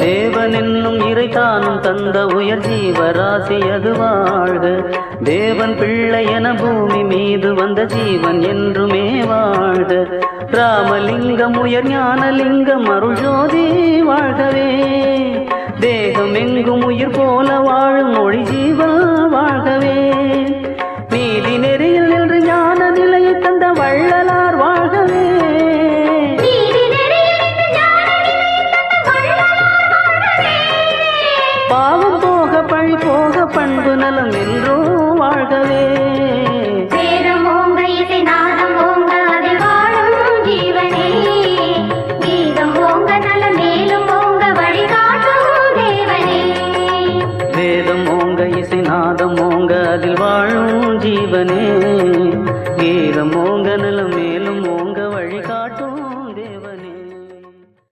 தேவன் என்னும் இறைத்தானும் தந்த உயர் ஜீவராசி அது வாழ்க. தேவன் பிள்ளை என பூமி மீது வந்த ஜீவன் என்றுமே வாழ்க. ராமலிங்கம் உயர் ஞானலிங்கம் அருள் ஜோதி வாழ்கவே. தேகம் எங்கும் உயிர் போல வாழும் மொழி ஜீவன் வாழ்கவே. நீதி நெறியில் நின்று ஞான நிலையை தந்த வள்ளலார் வாழ்கவே. பாவம் போக பழி போக பண்பு நலம்